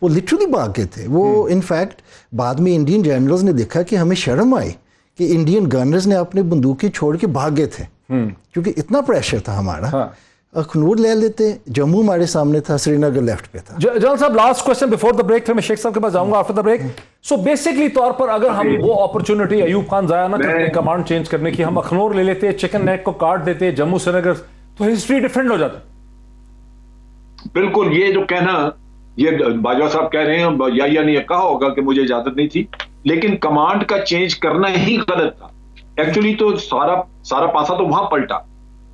وہ لٹرلی بھاگ گئے تھے. وہ انفیکٹ بعد میں انڈین جنرلز نے دیکھا کہ ہمیں شرم آئی کہ انڈین گنرز نے اپنے بندوقیں چھوڑ کے بھاگ گئے تھے, کیونکہ اتنا پریشر تھا ہمارا. اخنور لے لیتے, جموں ہمارے سامنے تھا, سری نگر لیفٹ پہ تھا. جنرل صاحب last question before the break, پھر میں شیخ صاحب کے پاس جاؤں گا after the break. So basically طور پر اگر ہم وہ اپرچونٹی ایوب خان ضائع نہ کرتے کمانڈ چینج کرنے کی, ہم اخنور لے لیتے, چکن نیک کو کاٹ دیتے, جموں سری نگر, تو ہسٹری ڈفرینٹ ہو جاتا. بالکل. یہ جو کہنا یہ باجوہ صاحب کہہ رہے ہیں, یا نے یہ کہا ہوگا کہ مجھے اجازت نہیں تھی, لیکن کمانڈ کا چینج کرنا ہی غلط تھا. ایکچولی تو سارا پاسا تو وہاں پلٹا.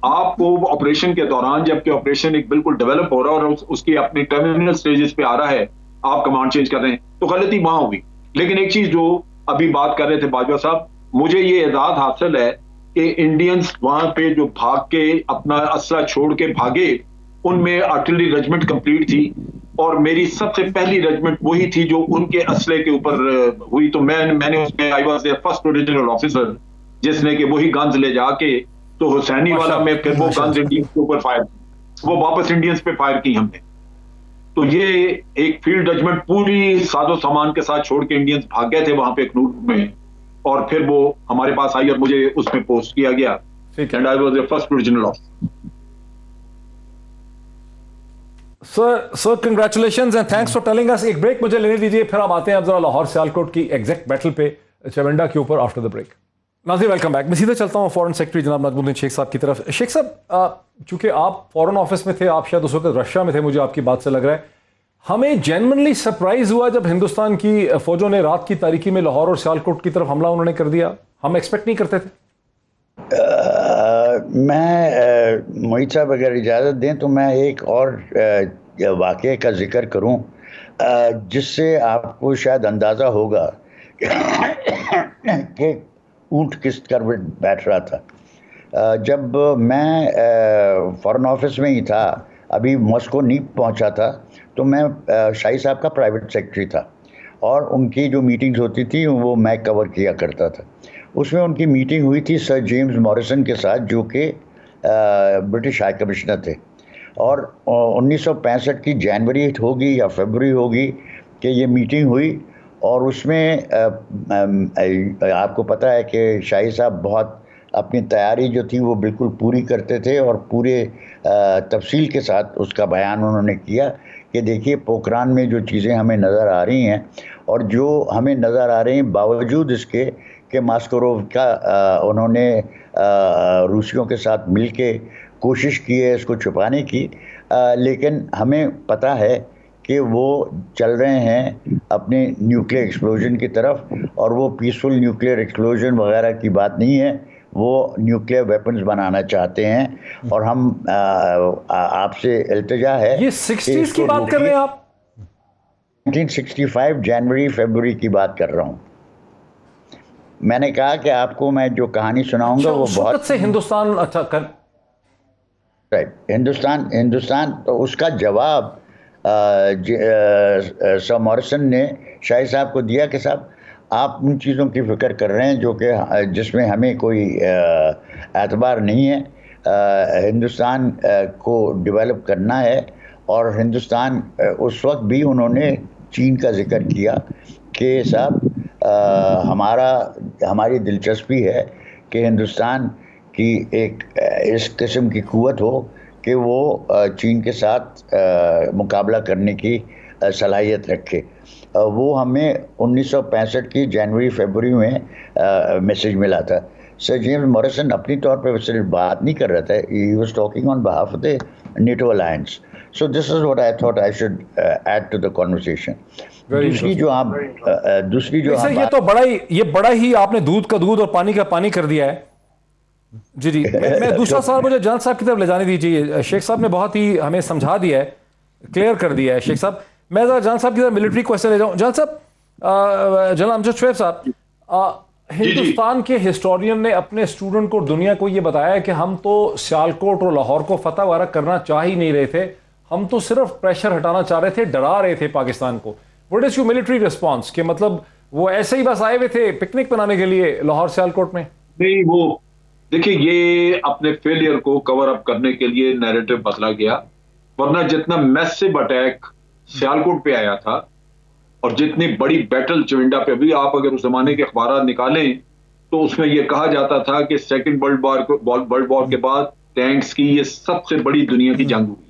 آپ کو آپریشن کے دوران, جبکہ آپریشن ایک بالکل ڈیولپ ہو رہا ہے اور اس کی اپنی ٹرمینل سٹیجز پہ آ رہا ہے, آپ کمانڈ چینج کر رہے ہیں, تو غلطی وہاں ہوگی. لیکن ایک چیز جو ابھی بات کر رہے تھے باجوہ صاحب, مجھے یہ اعزاز حاصل ہے کہ انڈینز وہاں پہ جو بھاگ کے اپنا اسلحہ چھوڑ کے بھاگے, ان میں آرٹلری ریجمنٹ کمپلیٹ تھی, اور میری سب سے پہلی ریجمنٹ وہی تھی جو ان کے اسلحے کے اوپر ہوئی. تو میں نے اس میں I was there first original officer, جس نے کہ وہی گنز لے جا کے تو حسینی والا میں پھر وہ گنز انڈینز کے اوپر فائر, وہ واپس انڈینز پہ فائر کی ہم نے. تو یہ ایک فیلڈ ججمنٹ پوری ساز و سامان کے ساتھ چھوڑ کے انڈینز بھاگ گئے تھے وہاں پہ اخنور میں, اور پھر وہ ہمارے پاس آئی اور مجھے اس میں پوسٹ کیا گیا. And I was the first original officer. Sir congratulations and thanks for telling us. ایک بریک مجھے لینے دیجیے, پھر ہم آتے ہیں اب ذرا لاہور سیالکوٹ کی ایگزیکٹ بیٹل پہ, چونڈا کے اوپر, آفٹر دا بریک. ناظرین ویلکم بیک. میں سیدھے چلتا ہوں فورن سیکرٹری جناب نجم الدین شیخ صاحب کی طرف. شیخ صاحب, چونکہ آپ فورن آفس میں تھے, آپ شاید اس وقت رشیا میں تھے, مجھے آپ کی بات سے لگ رہا ہے, ہمیں جینوئنلی سرپرائز ہوا جب ہندوستان کی فوجوں نے رات کی تاریکی میں لاہور اور سیالکوٹ کی طرف حملہ انہوں نے کر دیا. ہم ایکسپیکٹ نہیں کرتے تھے. میں محیط صاحب اگر اجازت دیں تو میں ایک اور واقعے کا ذکر کروں جس سے آپ کو شاید اندازہ ہوگا کہ اونٹ کس کر بیٹھ رہا تھا. جب میں فورن آفس میں ہی تھا, ابھی ماسکو نہیں پہنچا تھا, تو میں شاہی صاحب کا پرائیویٹ سیکرٹری تھا, اور ان کی جو میٹنگز ہوتی تھی وہ میں کور کیا کرتا تھا. اس میں ان کی میٹنگ ہوئی تھی سر جیمز موریسن کے ساتھ, جو کہ برٹش ہائی کمشنر تھے, اور 1965 کی جنوری ہوگی یا فیبروری ہوگی کہ یہ میٹنگ ہوئی. اور اس میں آپ کو پتہ ہے کہ شاہی صاحب بہت اپنی تیاری جو تھی وہ بالکل پوری کرتے تھے, اور پورے تفصیل کے ساتھ اس کا بیان انہوں نے کیا کہ دیکھیے پوکران میں جو چیزیں ہمیں نظر آ رہی ہیں, اور جو ہمیں نظر آ رہی ہیں باوجود اس کے کہ ماسکروو کا انہوں نے روسیوں کے ساتھ مل کے کوشش کی ہے اس کو چھپانے کی, لیکن ہمیں پتہ ہے کہ وہ چل رہے ہیں اپنے نیوکلیئر ایکسپلوژن کی طرف, اور وہ پیسفل نیوکلیئر ایکسپلوژن وغیرہ کی بات نہیں ہے, وہ نیوکلیئر ویپنز بنانا چاہتے ہیں. اور ہم آپ سے التجا ہے, یہ 60s کی بات کر رہے ہیں آپ؟ 1965 جنوری فیبروری کی بات کر رہا ہوں. میں نے کہا کہ آپ کو میں جو کہانی سناؤں گا وہ بہت سے ہندوستان, اچھا ہندوستان تو اس کا جواب سر موریسن نے شاہی صاحب کو دیا کہ صاحب آپ ان چیزوں کی فکر کر رہے ہیں جو کہ جس میں ہمیں کوئی اعتبار نہیں ہے. ہندوستان کو ڈیولپ کرنا ہے. اور ہندوستان اس وقت بھی انہوں نے چین کا ذکر کیا کہ صاحب ہماری دلچسپی ہے کہ ہندوستان کی ایک اس قسم کی قوت ہو کہ وہ چین کے ساتھ مقابلہ کرنے کی صلاحیت رکھے. وہ ہمیں 1965 کی جنوری فیبروری میں میسج ملا تھا. سر جیمز موریسن اپنی طور پہ صرف بات نہیں کر رہا تھا, he was talking on behalf of the NATO alliance. So this is what I thought I should add to the conversation. دوسری جو یہ تو بڑا ہی آپ نے دودھ کا دودھ اور پانی کا پانی کر دیا ہے. جی میں دوسرا سوال مجھے جان صاحب کی طرف لے جانے دیجیے. شیخ صاحب نے بہت ہی ہمیں سمجھا دیا ہے, کلیئر کر دیا ہے. شیخ صاحب میں ذرا جان صاحب کی طرف ملٹری کویسچن لے جاؤں. جان صاحب, جناب امجد شعیب صاحب, ہندوستان کے ہسٹورین نے اپنے اسٹوڈنٹ کو دنیا کو یہ بتایا کہ ہم تو سیالکوٹ اور لاہور کو فتح وغیرہ کرنا چاہ ہی نہیں رہے تھے, ہم تو صرف پریشر ہٹانا چاہ رہے تھے, ڈرا رہے تھے پاکستان کو. What is your military response? کہ مطلب وہ ایسے ہی بس آئے ہوئے تھے پکنک بنانے کے لیے لاہور سیالکوٹ میں؟ نہیں, وہ دیکھیں یہ اپنے فیلئر کو کور اپ کرنے کے لیے نیریٹو بدلا گیا, ورنہ جتنا میسو اٹیک سیالکوٹ پہ آیا تھا اور جتنی بڑی بیٹل چونڈا پہ, بھی آپ اگر اس زمانے کے اخبارات نکالیں تو اس میں یہ کہا جاتا تھا کہ سیکنڈ ورلڈ وار کے بعد ٹینکس کی یہ سب سے بڑی دنیا کی جنگ ہوئی ہے.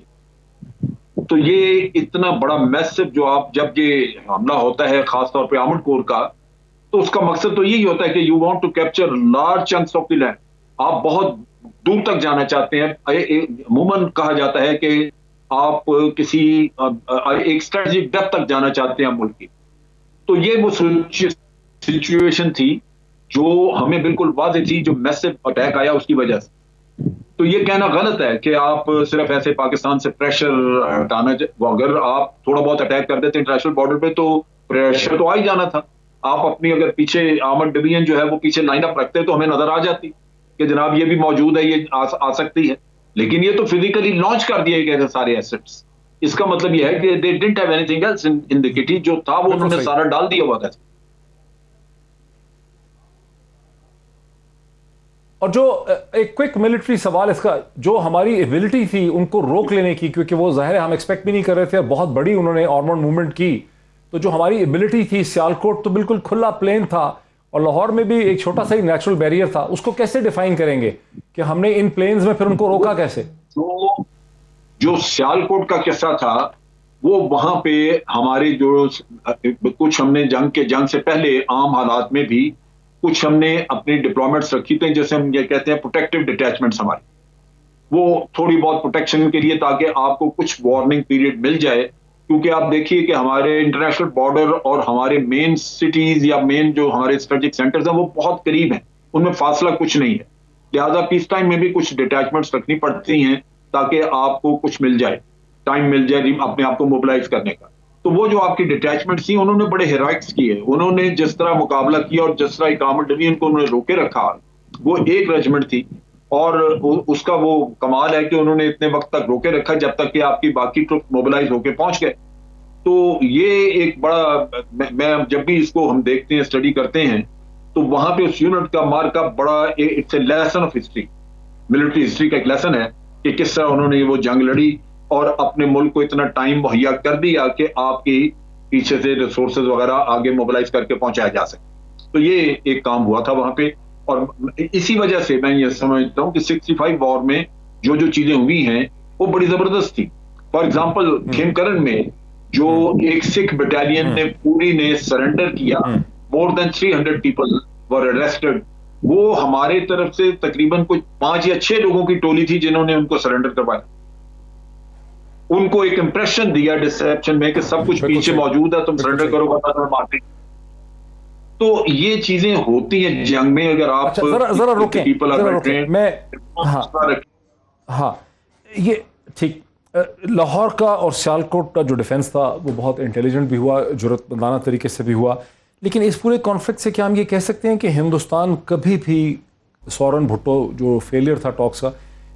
تو یہ اتنا بڑا میسو جو آپ جب یہ حملہ ہوتا ہے خاص طور پہ آرمڈ کور کا, تو اس کا مقصد تو یہی ہوتا ہے کہ you want to capture large chunks of the land. آپ بہت دور تک جانا چاہتے ہیں. عموماً کہا جاتا ہے کہ آپ کسی ایک اسٹریٹجک ڈیپتھ تک جانا چاہتے ہیں ملک کی. تو یہ وہ سچویشن تھی جو ہمیں بالکل واضح تھی, جو میسو اٹیک آیا اس کی وجہ سے. تو یہ کہنا غلط ہے کہ آپ صرف ایسے پاکستان سے پریشر ہٹانا, اگر آپ تھوڑا بہت اٹیک کر دیتے انٹرنیشنل بارڈر پہ تو پریشر تو آ ہی جانا تھا. آپ اپنی اگر پیچھے آرمڈ ڈویژن جو ہے وہ پیچھے لائن اپ رکھتے تو ہمیں نظر آ جاتی کہ جناب یہ بھی موجود ہے, یہ آ سکتی ہے. لیکن یہ تو فزیکلی لانچ کر دیے گئے تھے سارے ایسٹس. اس کا مطلب یہ ہے کہ they didn't have anything else in the kitty, جو تھا وہ انہوں نے سارا ڈال دیا ہوا تھا. اور جو ایک کوئک ملٹری سوال اس کا, جو ہماری ایبلٹی تھی ان کو روک لینے کی, کیونکہ وہ ظاہر ہے ہم ایکسپیکٹ بھی نہیں کر رہے تھے اور بہت بڑی انہوں نے آرمڈ موومنٹ کی, تو جو ہماری ایبلٹی تھی, سیالکوٹ تو بالکل کھلا پلین تھا اور لاہور میں بھی ایک چھوٹا سا ہی نیچرل بیریئر تھا, اس کو کیسے ڈیفائن کریں گے کہ ہم نے ان پلینز میں پھر ان کو روکا کیسے؟ جو سیالکوٹ کا قصہ تھا وہ وہاں پہ ہمارے جو کچھ ہم نے جنگ سے پہلے عام حالات میں بھی کچھ ہم نے اپنی ڈپلوائمنٹس رکھی تھیں, جیسے ہم یہ کہتے ہیں پروٹیکٹیو ڈیٹیچمنٹس ہماری, وہ تھوڑی بہت پروٹیکشن کے لیے تاکہ آپ کو کچھ وارننگ پیریڈ مل جائے. کیونکہ آپ دیکھیے کہ ہمارے انٹرنیشنل بارڈر اور ہمارے مین سٹیز یا مین جو ہمارے اسٹریٹجک سینٹرز ہیں وہ بہت قریب ہیں, ان میں فاصلہ کچھ نہیں ہے. لہٰذا پیس ٹائم میں بھی کچھ ڈیٹیچمنٹس رکھنی پڑتی ہیں تاکہ آپ کو کچھ مل جائے, ٹائم مل جائے اپنے آپ کو موبلائز کرنے کا. تو وہ جو آپ کی ڈیٹیچمنٹ تھی انہوں نے بڑے ہیرائکس کیے, انہوں نے جس طرح مقابلہ کیا اور جس طرح ایک آرمڈ ڈویژن کو انہوں نے روکے رکھا, وہ ایک ریجمنٹ تھی. اور اس کا وہ کمال ہے کہ انہوں نے اتنے وقت تک روکے رکھا جب تک کہ آپ کی باقی ٹروپ موبلائز ہو کے پہنچ گئے. تو یہ ایک بڑا, میں جب بھی اس کو ہم دیکھتے ہیں اسٹڈی کرتے ہیں تو وہاں پہ اس یونٹ کا مارکا بڑا, it's a lesson of history, military history کا ایک لیسن ہے کہ کس طرح انہوں نے وہ جنگ لڑی اور اپنے ملک کو اتنا ٹائم مہیا کر دیا کہ آپ کی پیچھے سے ریسورسز وغیرہ آگے موبلائز کر کے پہنچایا جا سکے. تو یہ ایک کام ہوا تھا وہاں پہ, اور اسی وجہ سے میں یہ سمجھتا ہوں کہ 65 وار میں جو چیزیں ہوئی ہیں وہ بڑی زبردست تھی. فار ایگزامپل کھیمکرن میں جو ایک سکھ بٹالین نے پوری نے سرنڈر کیا, مور دین 300 پیپل ور اریسٹڈ. وہ ہمارے طرف سے تقریباً کچھ 5 یا 6 لوگوں کی ٹولی تھی جنہوں نے ان کو سرنڈر کروایا. ان کو ایک امپریشن دیا ڈسپشن میں کہ سب کچھ پیچھے موجود ہے, تم سرنڈر کرو ورنہ مارتے. تو یہ چیزیں ہوتی ہیں جنگ میں. اگر آپ ذرا روکیں میں, ہاں یہ ٹھیک, لاہور کا اور سیالکوٹ کا جو ڈیفنس تھا وہ بہت انٹیلیجنٹ بھی ہوا, جرأت مندانہ طریقے سے بھی ہوا, لیکن اس پورے کانفلکٹ سے کیا ہم یہ کہہ سکتے ہیں کہ ہندوستان کبھی بھی, سورن بھٹو جو فیلئر تھا ٹاکس کا,